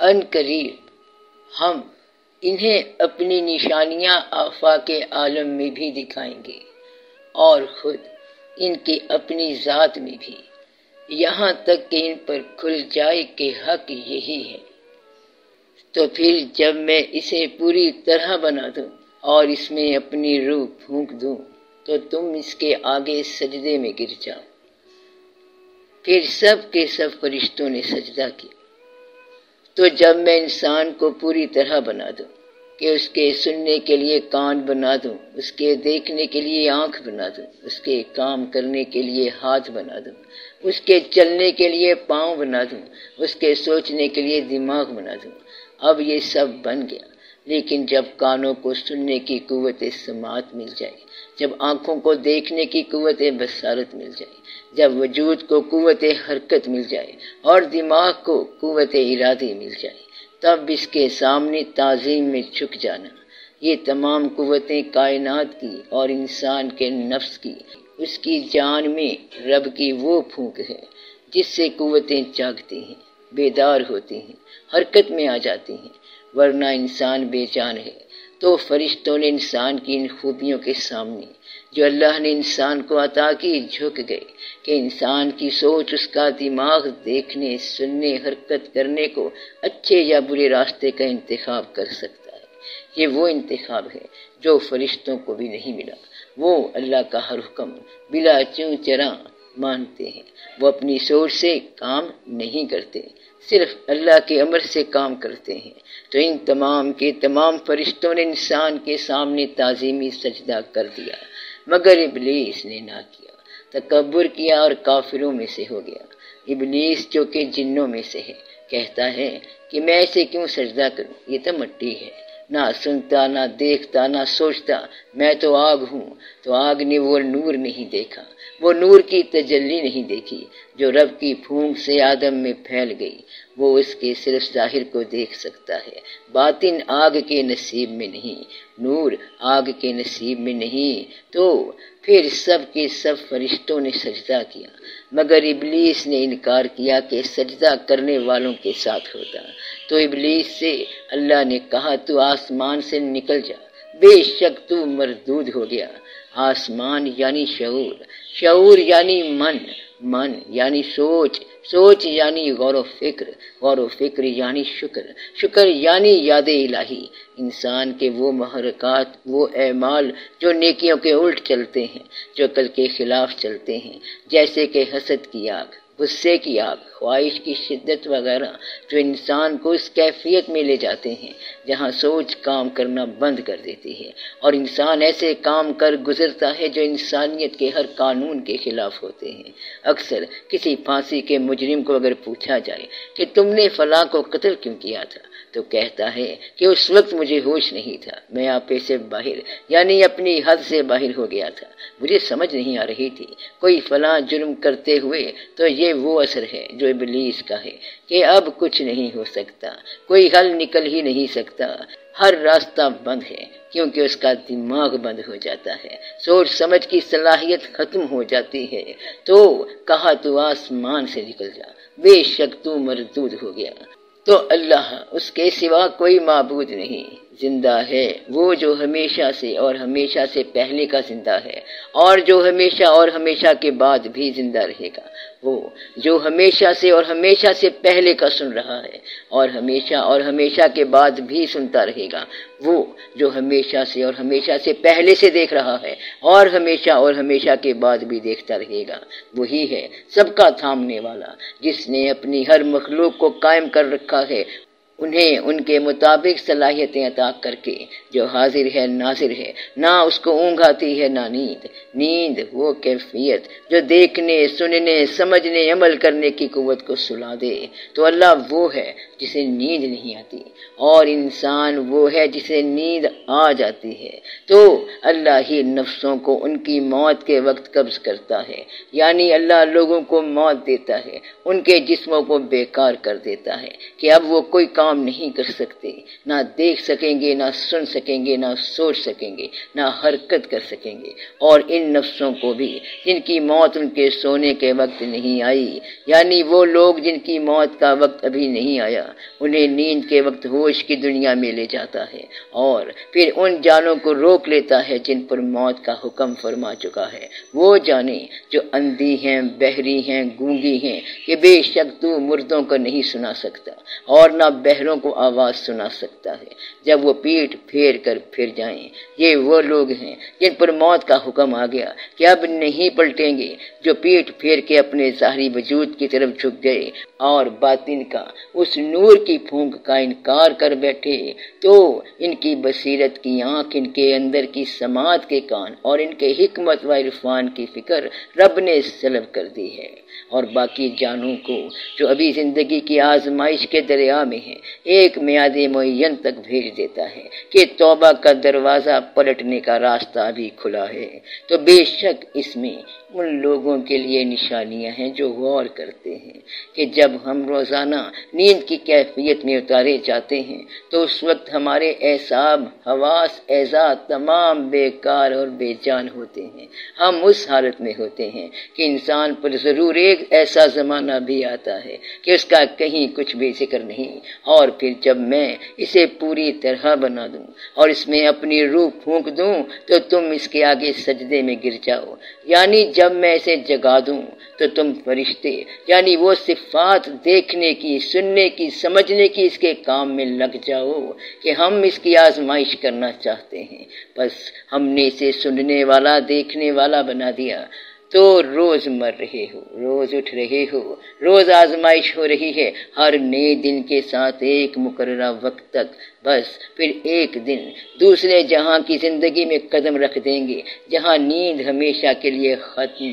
ان قریب ہم انہیں اپنی نشانیاں آفاق عالم میں بھی دکھائیں گے اور خود ان کی اپنی ذات میں بھی، یہاں تک کہ ان پر کھل جائے کہ حق یہی ہے۔ تو پھر جب میں اسے پوری طرح بنا دوں اور اس میں اپنی روح پھونک دوں تو تم اس کے آگے سجدے میں گر جاؤ۔ پھر سب کے سب فرشتوں نے سجدہ کیا۔ تو جب میں انسان کو پوری طرح بنا دوں کہ اس کے سننے کے لیے کان بنا دوں، اس کے دیکھنے کے لیے آنکھ بنا دوں، اس کے کام کرنے کے لیے ہاتھ بنا دوں، اس کے چلنے کے لیے پاؤں بنا دوں، اس کے سوچنے کے لیے دماغ بنا دوں، اب یہ سب بن گیا۔ لیکن جب کانوں کو سننے کی قوت سماعت مل جائے، جب آنکھوں کو دیکھنے کی قوت بصارت مل جائے، جب وجود کو قوت حرکت مل جائے اور دماغ کو قوت ارادی مل جائے، تب اس کے سامنے تعظیم میں جھک جانا۔ یہ تمام قوتیں کائنات کی اور انسان کے نفس کی، اس کی جان میں رب کی وہ پھونک ہے جس سے قوتیں جاگتی ہیں، بیدار ہوتی ہیں، حرکت میں آ جاتی ہیں، ورنہ انسان بے جان ہے۔ تو فرشتوں نے انسان کی ان خوبیوں کے سامنے جو اللہ نے انسان کو عطا کی جھک گئے کہ انسان کی سوچ، اس کا دماغ دیکھنے، سننے، حرکت کرنے کو اچھے یا برے راستے کا انتخاب کر سکتا ہے۔ یہ وہ انتخاب ہے جو فرشتوں کو بھی نہیں ملا۔ وہ اللہ کا ہر حکم بلا چوں چراں مانتے ہیں، وہ اپنی سوچ سے کام نہیں کرتے، صرف اللہ کے امر سے کام کرتے ہیں۔ تو ان تمام کے تمام فرشتوں نے انسان کے سامنے تعظیمی سجدہ کر دیا، مگر ابلیس نے نہ کیا، تکبر کیا اور کافروں میں سے ہو گیا۔ ابلیس جو کہ جنوں میں سے ہے کہتا ہے کہ میں اسے کیوں سجدہ کروں، یہ تو مٹی ہے، نہ سنتا، نہ دیکھتا، نہ سوچتا، میں تو آگ ہوں۔ تو آگ نے وہ نور نہیں دیکھا، وہ نور کی تجلی نہیں دیکھی جو رب کی پھونک سے آدم میں پھیل گئی۔ وہ اس کے صرف ظاہر کو دیکھ سکتا ہے، باطن آگ کے نصیب میں نہیں، نور آگ کے نصیب میں نہیں۔ تو پھر سب کے سب فرشتوں نے سجدہ کیا، مگر ابلیس نے انکار کیا کہ سجدہ کرنے والوں کے ساتھ ہوتا۔ تو ابلیس سے اللہ نے کہا تو آسمان سے نکل جا، بے شک تو مردود ہو گیا۔ آسمان یعنی شعور، شعور یعنی من یعنی سوچ یعنی غور و فکر یعنی شکر یعنی یاد الہی۔ انسان کے وہ محرکات، وہ اعمال جو نیکیوں کے الٹ چلتے ہیں، جو کل کے خلاف چلتے ہیں، جیسے کہ حسد کی آگ، غصے کی آگ، خواہش کی شدت وغیرہ، جو انسان کو اس کیفیت میں لے جاتے ہیں جہاں سوچ کام کرنا بند کر دیتی ہے اور انسان ایسے کام کر گزرتا ہے جو انسانیت کے ہر قانون کے خلاف ہوتے ہیں۔ اکثر کسی پھانسی کے مجرم کو اگر پوچھا جائے کہ تم نے فلاں کو قتل کیوں کیا تھا تو کہتا ہے کہ اس وقت مجھے ہوش نہیں تھا، میں آپے سے باہر یعنی اپنی حد سے باہر ہو گیا تھا، مجھے سمجھ نہیں آ رہی تھی کوئی فلاں جرم کرتے ہوئے۔ تو یہ وہ اثر ہے جو ابلیس کا ہے کہ اب کچھ نہیں ہو سکتا، کوئی حل نکل ہی نہیں سکتا، ہر راستہ بند ہے کیونکہ اس کا دماغ بند ہو جاتا ہے، سوچ سمجھ کی صلاحیت ختم ہو جاتی ہے۔ تو کہا تو آسمان سے نکل جا، بے شک تو مردود ہو گیا۔ تو اللہ، اس کے سوا کوئی معبود نہیں، زندہ ہے وہ جو ہمیشہ سے اور ہمیشہ سے پہلے کا زندہ ہے، اور جو ہمیشہ اور ہمیشہ کے بعد بھی زندہ رہے گا، وہ جو ہمیشہ سے اور ہمیشہ سے پہلے کا سن رہا ہے اور ہمیشہ اور ہمیشہ کے بعد بھی سنتا رہے گا، وہ جو ہمیشہ سے اور ہمیشہ سے پہلے سے دیکھ رہا ہے اور ہمیشہ اور ہمیشہ کے بعد بھی دیکھتا رہے گا، وہی ہے سب کا تھامنے والا، جس نے اپنی ہر مخلوق کو قائم کر رکھا ہے، انہیں ان کے مطابق صلاحیتیں عطا کر کے، جو حاضر ہے ناظر ہے، نہ اس کو اونگ آتی ہے نہ نیند وہ کیفیت جو دیکھنے، سننے، سمجھنے، عمل کرنے کی قوت کو سلا دے۔ تو اللہ وہ ہے جسے نیند نہیں آتی اور انسان وہ ہے جسے نیند آ جاتی ہے۔ تو اللہ ہی نفسوں کو ان کی موت کے وقت قبض کرتا ہے، یعنی اللہ لوگوں کو موت دیتا ہے، ان کے جسموں کو بیکار کر دیتا ہے کہ اب وہ کوئی کام کام نہیں کر سکتے، نہ دیکھ سکیں گے، نہ سن سکیں گے، نہ سوچ سکیں گے، نہ حرکت کر سکیں گے۔ اور ان نفسوں کو بھی جن کی موت ان کے سونے کے وقت نہیں آئی، یعنی وہ لوگ جن کی موت کا وقت ابھی نہیں آیا، انہیں نیند کے وقت ہوش کی دنیا میں لے جاتا ہے، اور پھر ان جانوں کو روک لیتا ہے جن پر موت کا حکم فرما چکا ہے، وہ جانیں جو اندھی ہیں، بہری ہیں، گونگی ہیں، کہ بے شک تو مردوں کو نہیں سنا سکتا اور نہ بہروں کو آواز سنا سکتا ہے جب وہ پیٹ پھیر کر پھر جائیں۔ یہ وہ لوگ ہیں جن پر موت کا حکم آ گیا کہ اب نہیں پلٹیں گے، جو پیٹ پھیر کے اپنے ظاہری وجود کی طرف جھک گئے اور باطن کا اس نور کی پھونک کا انکار کر بیٹھے، تو ان کی بصیرت کی آنکھ، ان کے اندر کی سماعت کے کان اور ان کے حکمت و عرفان کی فکر رب نے سلب کر دی ہے۔ اور باقی جانوں کو جو ابھی زندگی کی آزمائش کے دریا میں ہیں، ایک میعاد معین تک بھیج دیتا ہے کہ توبہ کا دروازہ پلٹنے کا راستہ ابھی کھلا ہے۔ تو بے شک اس میں ان لوگوں کے لیے نشانیاں ہیں جو غور کرتے ہیں کہ جب ہم روزانہ نیند کی کیفیت میں اتارے جاتے ہیں تو اس وقت ہمارے اعصاب، حواس، اعضاء تمام بیکار اور بے جان ہوتے ہیں۔ ہم اس حالت میں ہوتے ہیں کہ انسان پر ضرور ایک ایسا زمانہ بھی آتا ہے کہ اس کا کہیں کچھ بھی ذکر نہیں، اور پھر جب میں اسے پوری طرح بنا دوں اور اس میں اپنی روح پھونک دوں تو تم اس کے آگے سجدے میں گر جاؤ، یعنی جب میں اسے جگا دوں تو تم فرشتے، یعنی وہ صفات دیکھنے کی، سننے کی، سمجھنے کی اس کے کام میں لگ جاؤ کہ ہم اس کی آزمائش کرنا چاہتے ہیں۔ بس ہم نے اسے سننے والا، دیکھنے والا بنا دیا، تو روز مر رہے ہو، روز اٹھ رہے ہو، روز آزمائش ہو رہی ہے، ہر نئے دن کے ساتھ ایک مقررہ وقت تک۔ بس پھر ایک دن دوسرے جہاں کی زندگی میں قدم رکھ دیں گے جہاں نیند ہمیشہ کے لیے ختم،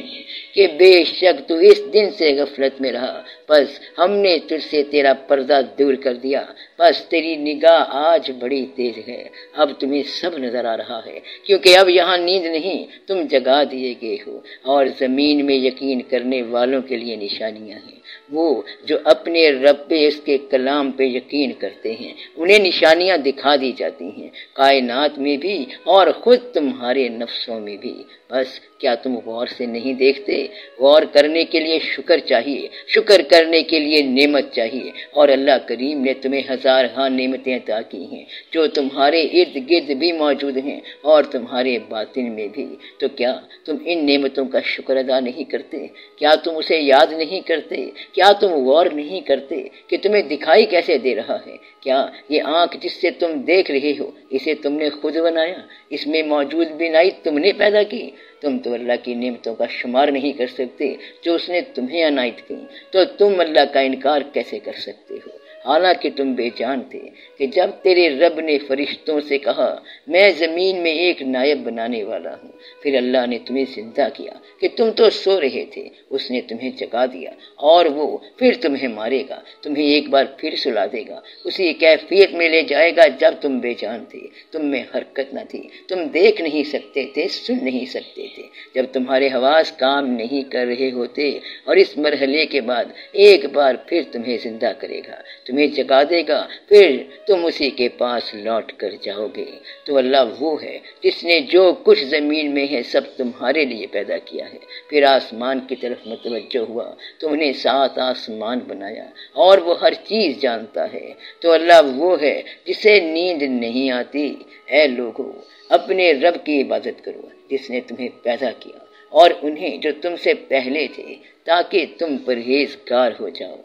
کہ بے شک تو اس دن سے غفلت میں رہا، بس ہم نے تجھ سے تیرا پردہ دور کر دیا، بس تیری نگاہ آج بڑی تیز ہے، اب تمہیں سب نظر آ رہا ہے، کیونکہ اب یہاں نیند نہیں، تم جگا دیے گئے ہو۔ اور زمین میں یقین کرنے والوں کے لیے نشانیاں ہیں، وہ جو اپنے رب پہ، اس کے کلام پہ یقین کرتے ہیں، انہیں نشانیاں دکھا دی جاتی ہیں، کائنات میں بھی اور خود تمہارے نفسوں میں بھی۔ بس کیا تم غور سے نہیں دیکھتے؟ غور کرنے کے لیے شکر چاہیے، شکر کرنے کے لیے نعمت چاہیے، اور اللہ کریم نے تمہیں ہزارہا نعمتیں عطا کی ہیں جو تمہارے ارد گرد بھی موجود ہیں اور تمہارے باطن میں بھی۔ تو کیا تم ان نعمتوں کا شکر ادا نہیں کرتے؟ کیا تم اسے یاد نہیں کرتے؟ کیا تم غور نہیں کرتے کہ تمہیں دکھائی کیسے دے رہا ہے؟ کیا یہ آنکھ جس سے تم دیکھ رہے ہو، اسے تم نے خود بنایا؟ اس میں موجود بینائی تم نے پیدا کی؟ تم تو اللہ کی نعمتوں کا شمار نہیں کر سکتے جو اس نے تمہیں عنایت کی، تو تم اللہ کا انکار کیسے کر سکتے ہو؟ حالانکہ تم بے جان تھے کہ جب تیرے رب نے فرشتوں سے کہا میں زمین میں ایک نائب بنانے والا ہوں، پھر اللہ نے تمہیں زندہ کیا کہ تم تو سو رہے تھے، اس نے تمہیں جگا دیا، اور وہ پھر تمہیں مارے گا، تمہیں ایک بار پھر سلا دے گا، اسی کیفیت میں لے جائے گا جب تم بے جان تھے، تم میں حرکت نہ تھی، تم دیکھ نہیں سکتے تھے، سن نہیں سکتے تھے، جب تمہارے حواس کام نہیں کر رہے ہوتے، اور اس مرحلے کے بعد ایک بار پھر تمہیں زندہ کرے گا، تمہیں جگا دے گا، پھر تم اسی کے پاس لوٹ کر جاؤ گے۔ تو اللہ وہ ہے جس نے جو کچھ زمین میں ہے سب تمہارے لیے پیدا کیا ہے۔ پھر آسمان کی طرف متوجہ ہوا تو انہیں 7 آسمان بنایا، اور وہ ہر چیز جانتا ہے۔ تو اللہ وہ ہے جسے نیند نہیں آتی۔ اے لوگو، اپنے رب کی عبادت کرو جس نے تمہیں پیدا کیا اور انہیں جو تم سے پہلے تھے، تاکہ تم پرہیزگار ہو جاؤ۔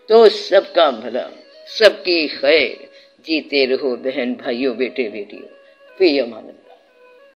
تو سب کا بھلا، سب کی خیر، جیتے رہو بہن بھائیوں، بیٹے بیٹیوں، فی امان اللہ۔